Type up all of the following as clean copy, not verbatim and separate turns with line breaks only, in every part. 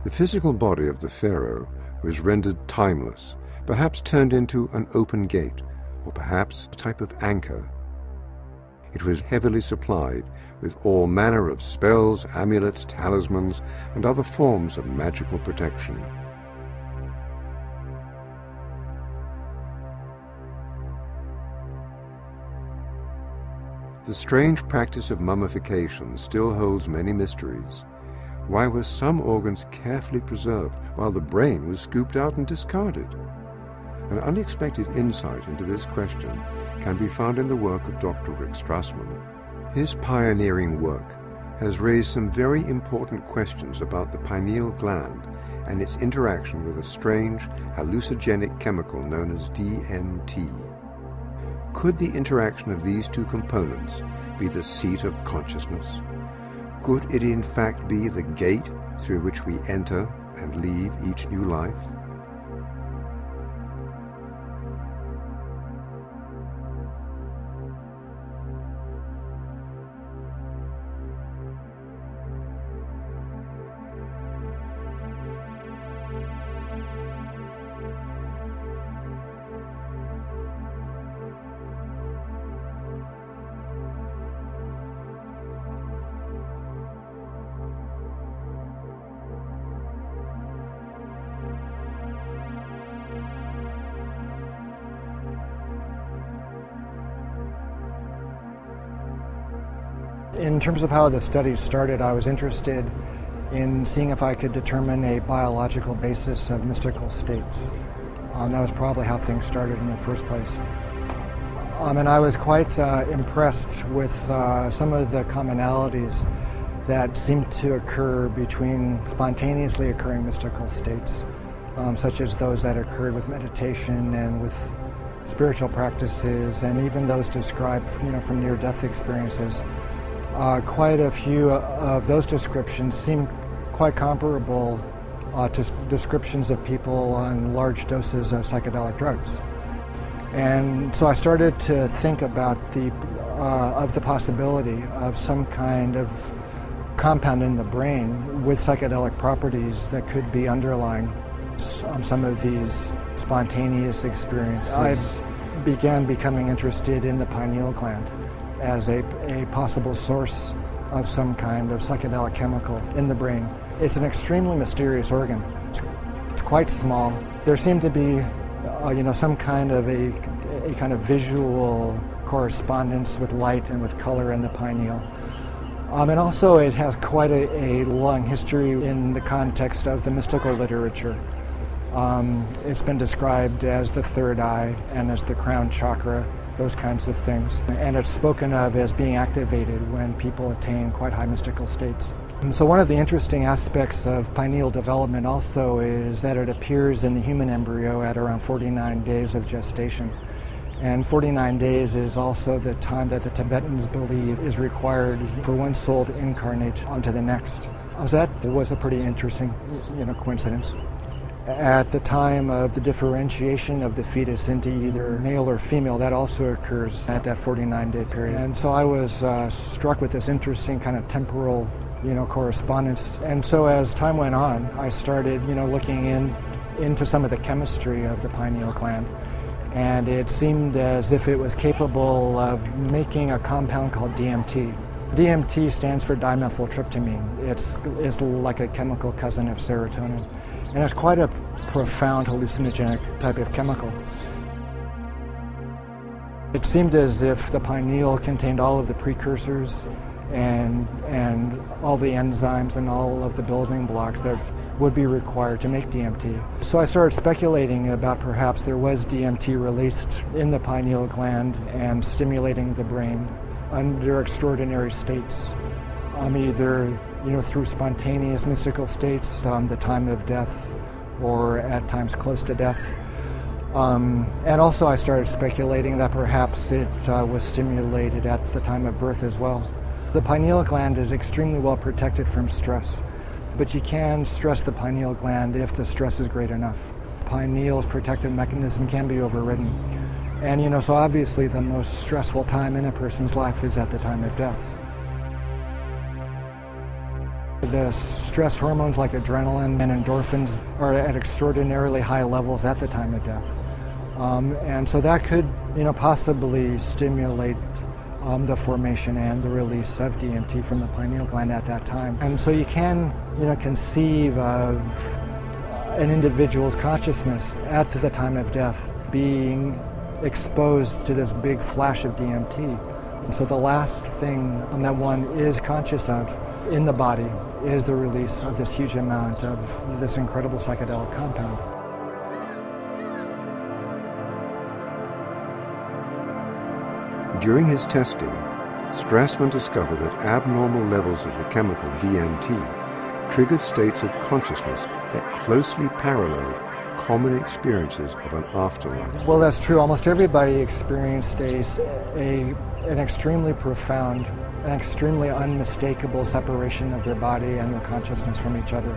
The physical body of the pharaoh was rendered timeless, perhaps turned into an open gate, or perhaps a type of anchor. It was heavily supplied with all manner of spells, amulets, talismans, and other forms of magical protection. The strange practice of mummification still holds many mysteries. Why were some organs carefully preserved while the brain was scooped out and discarded? An unexpected insight into this question can be found in the work of Dr. Rick Strassman. His pioneering work has raised some very important questions about the pineal gland and its interaction with a strange hallucinogenic chemical known as DMT. Could the interaction of these two components be the seat of consciousness? Could it in fact be the gate through which we enter and leave each new life?
In terms of how the study started, I was interested in seeing if I could determine a biological basis of mystical states. That was probably how things started in the first place. And I was quite impressed with some of the commonalities that seemed to occur between spontaneously occurring mystical states, such as those that occurred with meditation and with spiritual practices, and even those described from near-death experiences. Quite a few of those descriptions seem quite comparable to descriptions of people on large doses of psychedelic drugs. And so I started to think about the possibility of some kind of compound in the brain with psychedelic properties that could be underlying some of these spontaneous experiences. I began becoming interested in the pineal gland as a possible source of some kind of psychedelic chemical in the brain. It's an extremely mysterious organ. It's quite small. There seemed to be, some kind of a kind of visual correspondence with light and with color in the pineal. And also it has quite a long history in the context of the mystical literature. It's been described as the third eye and as the crown chakra, those kinds of things. And it's spoken of as being activated when people attain quite high mystical states. And so one of the interesting aspects of pineal development also is that it appears in the human embryo at around 49 days of gestation. And 49 days is also the time that the Tibetans believe is required for one soul to incarnate onto the next. So that was a pretty interesting, coincidence. At the time of the differentiation of the fetus into either male or female, that also occurs at that 49-day period. And so I was struck with this interesting kind of temporal, correspondence. And so as time went on, I started, looking into some of the chemistry of the pineal gland. And it seemed as if it was capable of making a compound called DMT. DMT stands for dimethyltryptamine. It's like a chemical cousin of serotonin. And it's quite a profound hallucinogenic type of chemical. It seemed as if the pineal contained all of the precursors and all the enzymes and all of the building blocks that would be required to make DMT. So I started speculating about perhaps there was DMT released in the pineal gland and stimulating the brain under extraordinary states, either through spontaneous mystical states, the time of death, or at times close to death. And also I started speculating that perhaps it was stimulated at the time of birth as well. The pineal gland is extremely well protected from stress, but you can stress the pineal gland if the stress is great enough. Pineal's protective mechanism can be overridden. And so obviously the most stressful time in a person's life is at the time of death. The stress hormones like adrenaline and endorphins are at extraordinarily high levels at the time of death. And so that could, possibly stimulate the formation and the release of DMT from the pineal gland at that time. And so you can, conceive of an individual's consciousness at the time of death being exposed to this big flash of DMT. And so the last thing that one is conscious of in the body is the release of this huge amount of this incredible psychedelic compound.
During his testing, Strassman discovered that abnormal levels of the chemical DMT triggered states of consciousness that closely paralleled common experiences of an afterlife.
Well, that's true. Almost everybody experienced an extremely profound, an extremely unmistakable separation of their body and their consciousness from each other.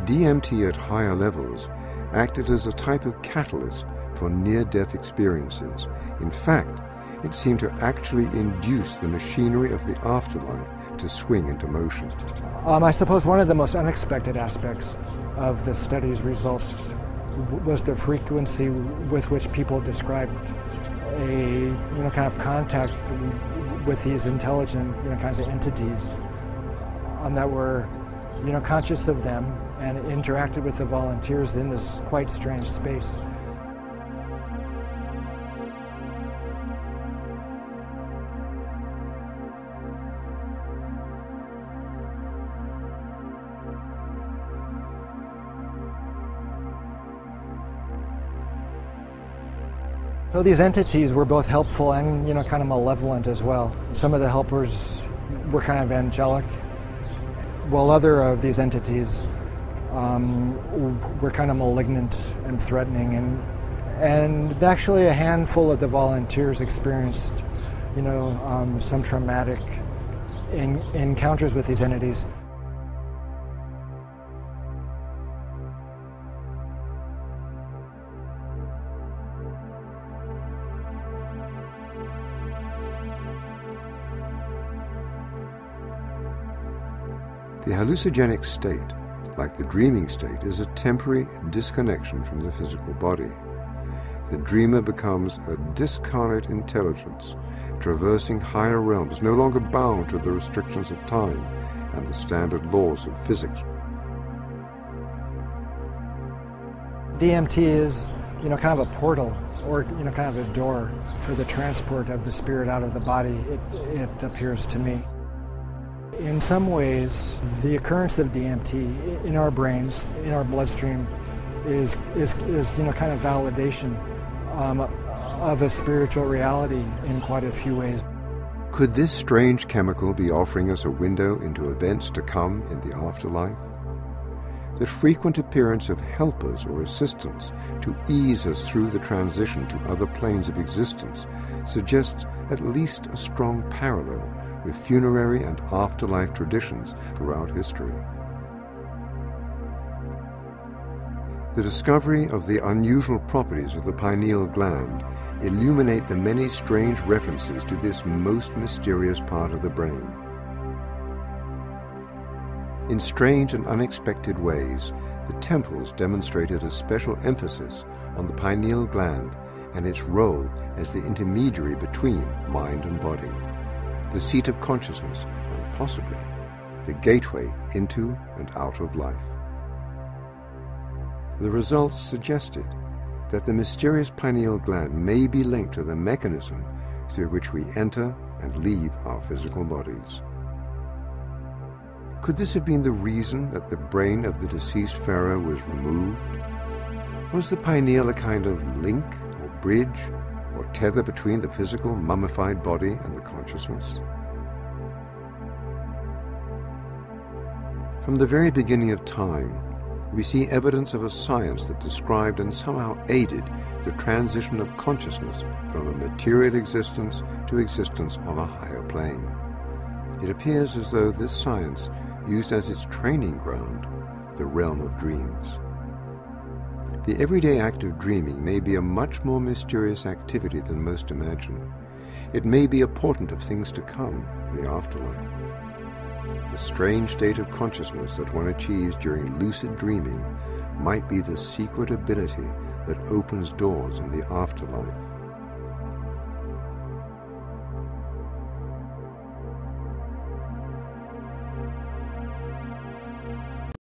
DMT at higher levels acted as a type of catalyst for near-death experiences. In fact, it seemed to actually induce the machinery of the afterlife to swing into motion.
I suppose one of the most unexpected aspects of the study's results was the frequency with which people described a kind of contact with these intelligent kinds of entities that were conscious of them and interacted with the volunteers in this quite strange space. So these entities were both helpful and, kind of malevolent as well. Some of the helpers were kind of angelic, while other of these entities were kind of malignant and threatening. And actually a handful of the volunteers experienced, some traumatic encounters with these entities.
The hallucinogenic state, like the dreaming state, is a temporary disconnection from the physical body. The dreamer becomes a discarnate intelligence, traversing higher realms, no longer bound to the restrictions of time and the standard laws of physics.
DMT is, kind of a portal, or, kind of a door for the transport of the spirit out of the body, it appears to me. In some ways, the occurrence of DMT in our brains, in our bloodstream, is kind of validation of a spiritual reality in quite a few ways.
Could this strange chemical be offering us a window into events to come in the afterlife? The frequent appearance of helpers or assistants to ease us through the transition to other planes of existence suggests at least a strong parallel with funerary and afterlife traditions throughout history. The discovery of the unusual properties of the pineal gland illuminate the many strange references to this most mysterious part of the brain. In strange and unexpected ways, the temples demonstrated a special emphasis on the pineal gland and its role as the intermediary between mind and body, the seat of consciousness, and possibly the gateway into and out of life. The results suggested that the mysterious pineal gland may be linked to the mechanism through which we enter and leave our physical bodies. Could this have been the reason that the brain of the deceased pharaoh was removed? Was the pineal a kind of link or bridge or tether between the physical mummified body and the consciousness? From the very beginning of time, we see evidence of a science that described and somehow aided the transition of consciousness from a material existence to existence on a higher plane. It appears as though this science used as its training ground the realm of dreams. The everyday act of dreaming may be a much more mysterious activity than most imagine. It may be a portent of things to come in the afterlife. The strange state of consciousness that one achieves during lucid dreaming might be the secret ability that opens doors in the afterlife.